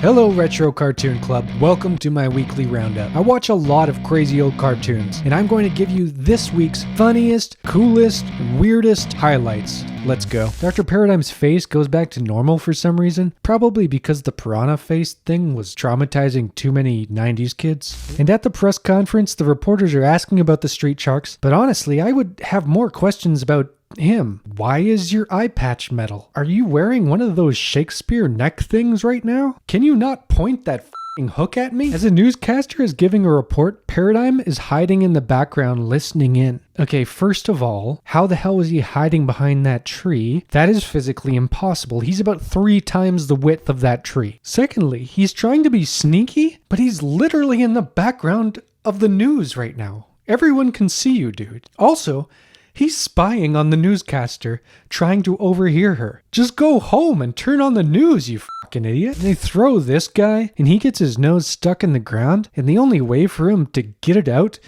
Hello Retro Cartoon Club, welcome to my weekly roundup. I watch a lot of crazy old cartoons, and I'm going to give you this week's funniest, coolest, and weirdest highlights. Let's go. Dr. Paradigm's face goes back to normal for some reason, probably because the piranha face thing was traumatizing too many 90s kids. And at the press conference, the reporters are asking about the street sharks, but honestly, I would have more questions about him. Why is your eye patch metal? Are you wearing one of those Shakespeare neck things right now? Can you not point that f***ing hook at me? As a newscaster is giving a report, Paradigm is hiding in the background listening in. Okay, first of all, how the hell was he hiding behind that tree? That is physically impossible. He's about 3 times the width of that tree. Secondly, he's trying to be sneaky, but he's literally in the background of the news right now. Everyone can see you, dude. Also, he's spying on the newscaster, trying to overhear her. Just go home and turn on the news, you fucking idiot. They throw this guy, and he gets his nose stuck in the ground, and the only way for him to get it out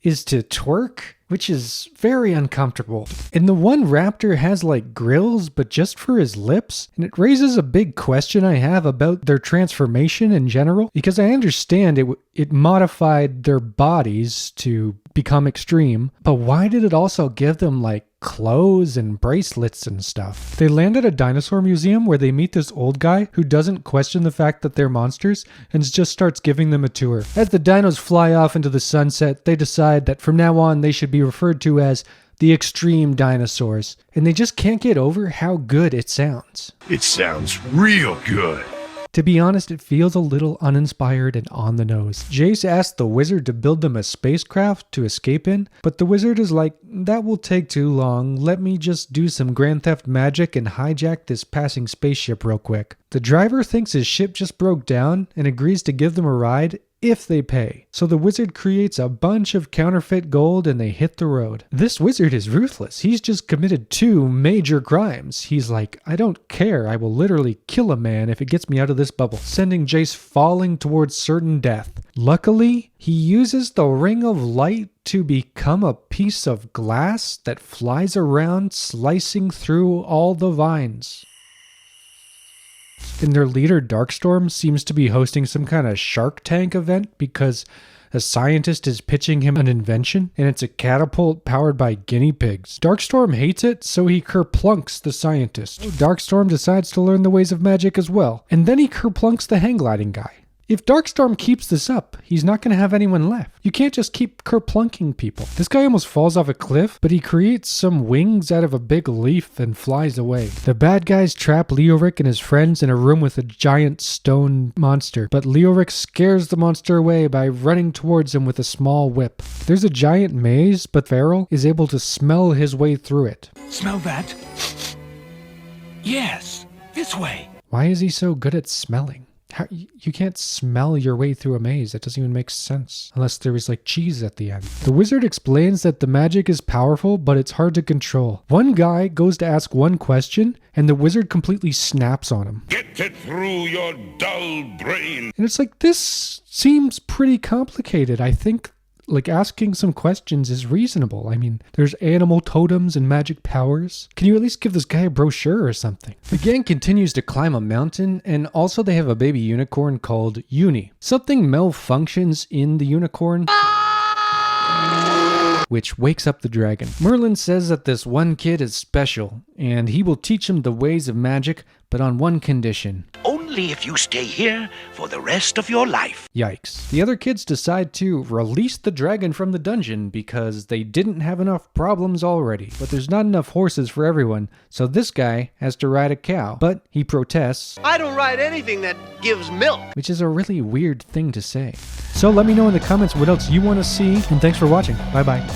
is to twerk, which is very uncomfortable. And the one raptor has like grills, but just for his lips. And it raises a big question I have about their transformation in general, because I understand it modified their bodies to become extreme, but why did it also give them like clothes and bracelets and stuff? They land at a dinosaur museum where they meet this old guy who doesn't question the fact that they're monsters and just starts giving them a tour. As the dinos fly off into the sunset, they decide that from now on they should be referred to as the extreme dinosaurs, and they just can't get over how good it sounds. It sounds real good. To be honest, it feels a little uninspired and on the nose. Jace asked the wizard to build them a spacecraft to escape in, but the wizard is like, that will take too long. Let me just do some Grand Theft magic and hijack this passing spaceship real quick. The driver thinks his ship just broke down and agrees to give them a ride if they pay. So the wizard creates a bunch of counterfeit gold and they hit the road. This wizard is ruthless. He's just committed 2 major crimes. He's like, I don't care. I will literally kill a man if it gets me out of this bubble, sending Jace falling towards certain death. Luckily, he uses the ring of light to become a piece of glass that flies around, slicing through all the vines. And their leader, Darkstorm, seems to be hosting some kind of Shark Tank event because a scientist is pitching him an invention, and it's a catapult powered by guinea pigs. Darkstorm hates it, so he kerplunks the scientist. Darkstorm decides to learn the ways of magic as well, and then he kerplunks the hang gliding guy. If Darkstorm keeps this up, he's not going to have anyone left. You can't just keep kerplunking people. This guy almost falls off a cliff, but he creates some wings out of a big leaf and flies away. The bad guys trap Leoric and his friends in a room with a giant stone monster, but Leoric scares the monster away by running towards him with a small whip. There's a giant maze, but Feral is able to smell his way through it. Smell that? Yes, this way. Why is he so good at smelling? You can't smell your way through a maze. That doesn't even make sense. Unless there was like cheese at the end. The wizard explains that the magic is powerful, but it's hard to control. One guy goes to ask one question, and the wizard completely snaps on him. Get it through your dull brain. And it's like, this seems pretty complicated. I think like asking some questions is reasonable. I mean, there's animal totems and magic powers. Can you at least give this guy a brochure or something? The gang continues to climb a mountain, and also they have a baby unicorn called Uni. Something malfunctions in the unicorn, which wakes up the dragon. Merlin says that this one kid is special, and he will teach him the ways of magic, but on one condition. Only if you stay here for the rest of your life. Yikes. The other kids decide to release the dragon from the dungeon because they didn't have enough problems already. But there's not enough horses for everyone, so this guy has to ride a cow. But he protests, I don't ride anything that gives milk. which is a really weird thing to say. So let me know in the comments what else you want to see, and thanks for watching. Bye bye.